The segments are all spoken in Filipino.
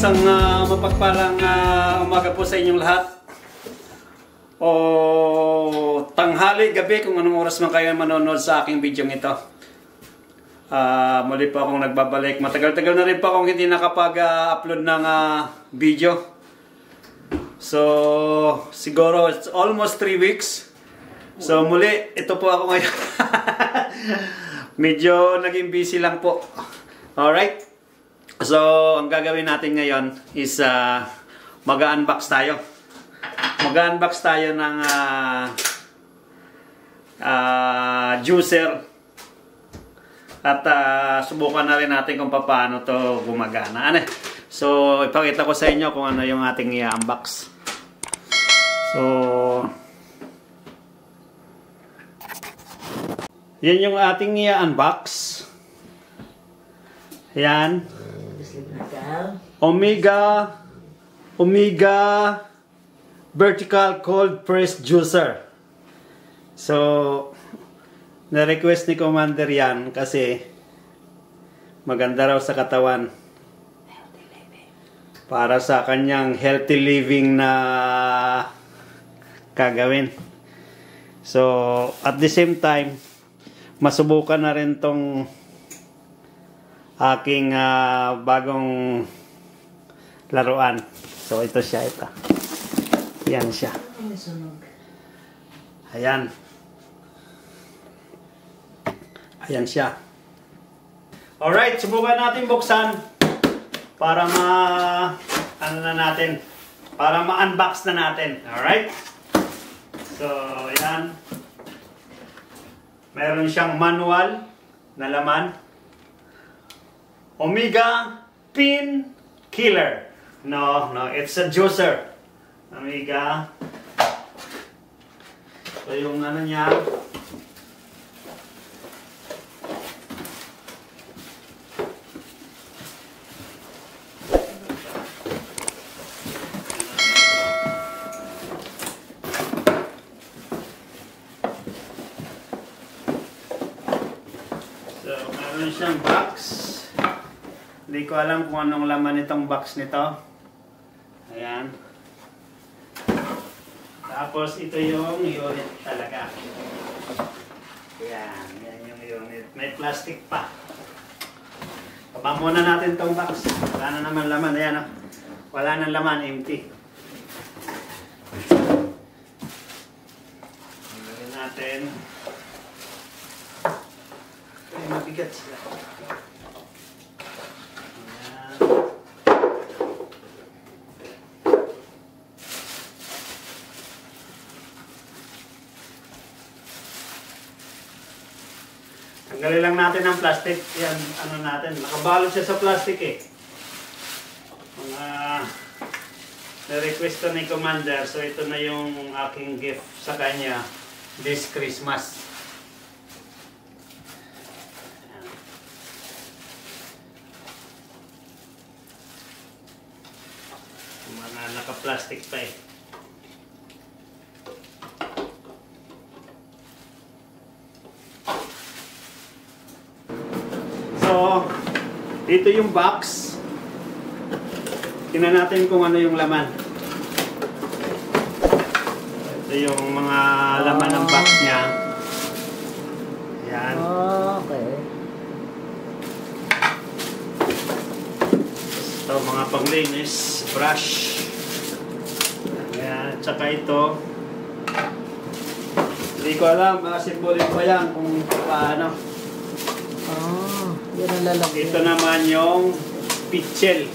Isang mapagpalang umaga po sa inyong lahat. O tanghali, gabi, kung anong oras man kayo manonood sa aking video ito. Muli po akong nagbabalik. Matagal-tagal na rin po akong hindi nakapag-upload ng video. So, siguro it's almost 3 weeks. So, muli, ito po ako ngayon. Medyo naging busy lang po. Alright? So, ang gagawin natin ngayon is mag-unbox tayo. Mag-unbox tayo ng juicer. At subukan na rin natin kung paano to gumagana. So, ipakita ko sa inyo kung ano yung ating i-unbox. So, yan yung ating i-unbox. Yan. Omega Vertical Cold Press Juicer. So, na-request ni Commander yan kasi maganda raw sa katawan. Para sa kanyang healthy living na kagawin. So, at the same time, masubukan na rin tong aking bagong laruan. So, ito siya, ito. Yan siya. Ayan. Ayan siya. Alright, subukan natin buksan para para ma-unbox na natin. Alright? So, ayan. Meron siyang manual na laman. Omega Pin Killer. No, it's a juicer. Omega. So, yung ano niya. So, meron siyang box. Hindi ko alam kung anong laman itong box nito. Ayan. Tapos ito yung unit talaga. Ayan. Yan yung unit. May plastic pa. Baba muna natin itong box. Wala na naman laman. Ayan. Wala nang laman. Empty. Gawin natin. Ay, mabigat sila. Tanggalin lang natin ang plastic. Yan, ano natin. Nakabalot siya sa plastic eh. Mga na-request to ni Commander. So ito na yung aking gift sa kanya this Christmas. Ayan. Mga naka-plastic pa eh. So, dito yung box. Tingnan natin kung ano yung laman. Ito yung mga laman ng box niya. Ayan. Okay. Ito, mga panglinis. Brush. Ayan. Tsaka ito. Hindi ko alam. Simbolin ko yan kung paano. Ito naman yung pitchel.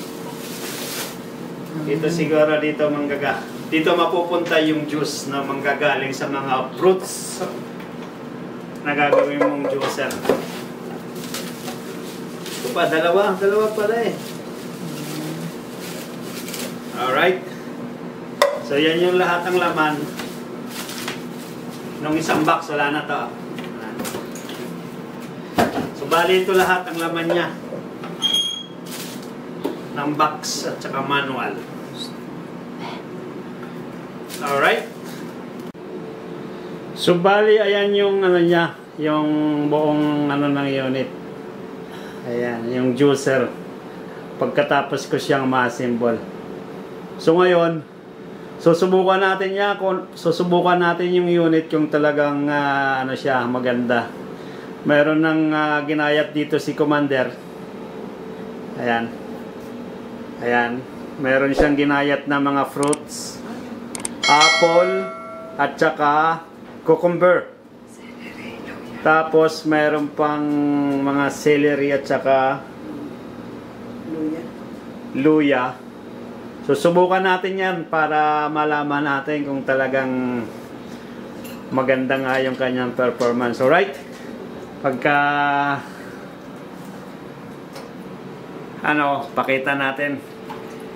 Ito siguro dito dito mapupunta yung juice na manggagaling sa mga fruits na gagawin mong juicer. Ito pa, dalawa pala eh. Alright. So yan yung lahat ng laman. Nung isang box, wala na to. So, bali ito lahat ang laman niya ng box at saka manual. Alright. So, bali ayan yung ano niya, yung buong ano ng unit. Ayan, yung juicer. pagkatapos ko siyang ma-assemble. So ngayon, susubukan natin yung unit kung talagang ano siya, maganda. Meron ng ginayat dito si Commander. Ayan. Ayan. Meron siyang ginayat na mga fruits. Apple at saka cucumber. Tapos meron pang mga celery at saka luya. Susubukan natin yan para malaman natin kung talagang maganda nga yung kanyang performance. Alright? Pagka pakita natin.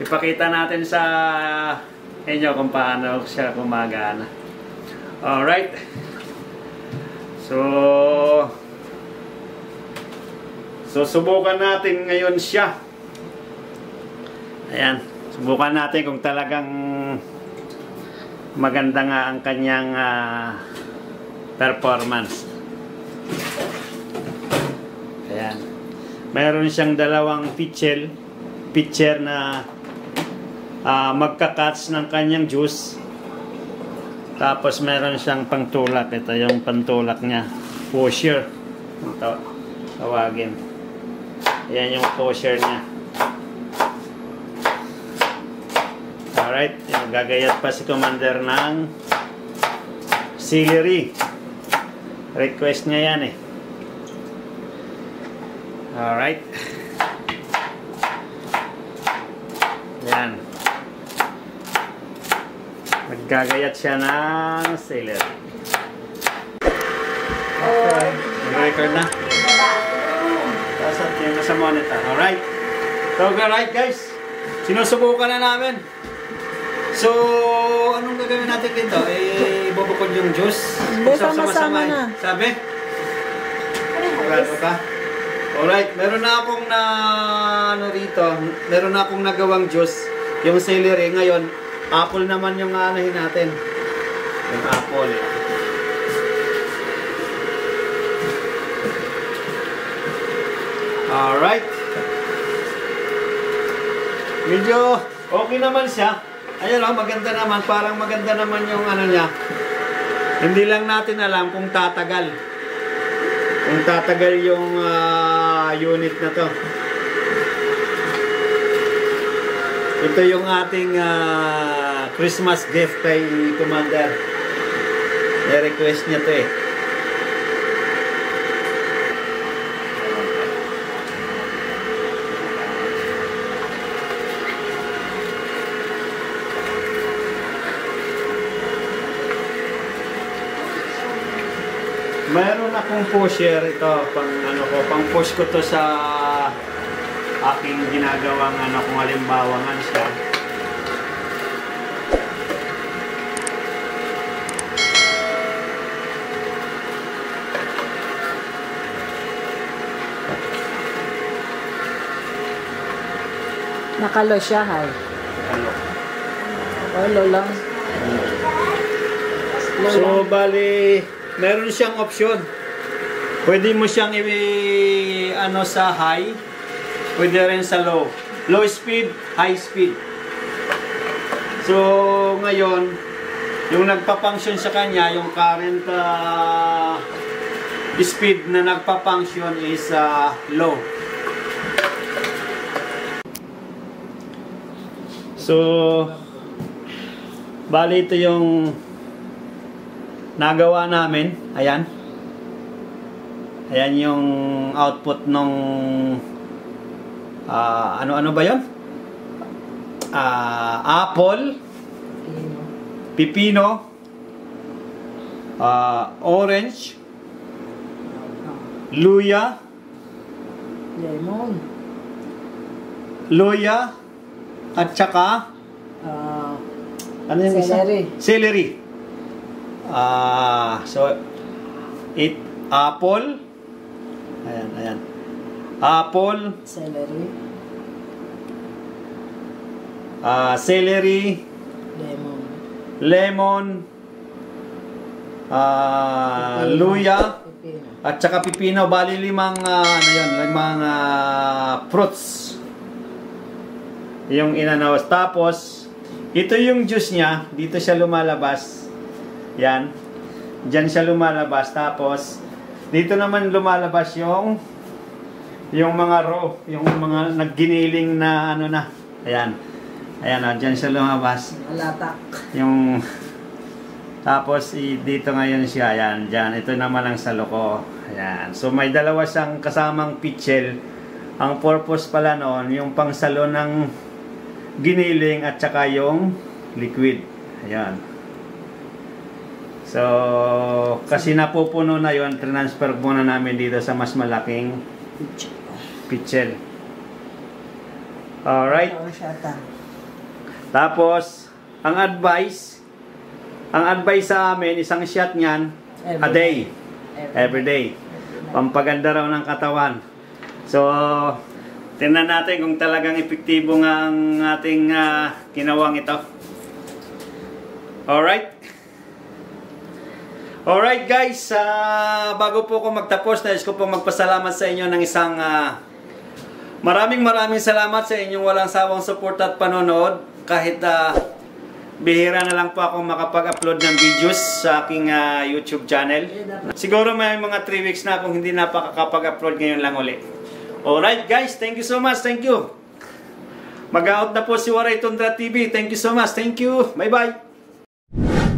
Ipakita natin sa inyo kung paano siya gumagana. Alright? So, susubukan natin ngayon siya. Ayan. Subukan natin kung talagang maganda nga ang kanyang performance. Ayan. Mayroon siyang dalawang pitcher na magka-catch ng kanyang juice. Tapos meron siyang pangtulak. Ito yung pantulak niya. Pusher. Tawagin. Ayan yung pusher niya. Alright, gagayat pa si Commander ng celery. Request niya yan eh. Alright. Yan. Maggagayat siya ng celery. Okay. Record na. Tasat yun na sa monitor. Alright. So, alright guys. Sinusubukan na namin. So, anong gagawin natin dito? Ibubukod yung juice. Sama-sama na. Sabi? Grabe ka? Alright, meron na akong meron na akong nagawang juice. Yung celery. Ngayon, apple naman yung anahin natin. Yung apple. Alright. Medyo okay naman siya. Ayun o, maganda naman. Parang maganda naman yung ano niya. Hindi lang natin alam kung tatagal. Kung tatagal yung unit na to. Ito yung ating Christmas gift kay Commander. I-request niya to eh. Mayroon akong pusher ito, pang push ko to sa aking ginagawang kung halimbawa nga siya. Nakalo siya, hay. Nakalo lang. So, bali, meron siyang option. Pwede mo siyang sa high, pwede rin sa low. Low speed, high speed. So, ngayon, yung nagpa-function sa kanya, yung current speed na nagpa-function is low. So, bali ito yung nagawa namin. Ayan. Ayan yung output nung ano ba yun? Apple, pipino, orange, luya, at saka ano yung celery. Celery. So apple. Ayan. Apple, celery, lemon, luya, at saka pipino. Bali limang fruits. Yung inanawas. Tapos, ito yung juice niya. Dito siya lumalabas. Yan. Diyan siya lumalabas. Tapos, dito naman lumalabas yung mga raw. Yung mga nagginiling na ano na. Ayan. Ayan o. Diyan siya lumabas. Alatak. Yung... Tapos, dito ngayon siya. Ayan. Diyan. Ito naman ang saloko. Ayan. So, may dalawa siyang kasamang pitchel. Ang purpose pala noon, yung pangsalo ng giniling at saka yung liquid. Ayan. So, kasi napupuno na yon, transfer muna namin dito sa mas malaking pitchel. Alright. Tapos, ang advice sa amin, isang shot niyan, a day. Every day. Pampaganda raw ng katawan. So, tingnan natin kung talagang epektibo nga ang ating ginawang ito. Alright? Alright guys, bago po ako magtapos, nais ko po magpasalamat sa inyo ng isang maraming salamat sa inyong walang sawang support at panonood. Kahit bihira na lang po ako makapag-upload ng videos sa aking YouTube channel. Siguro may mga 3 weeks na akong hindi napakakapag-upload, ngayon lang uli. Alright guys, thank you so much, thank you. Mag-out na po si Waray Tundra TV. Thank you so much, thank you. Bye bye.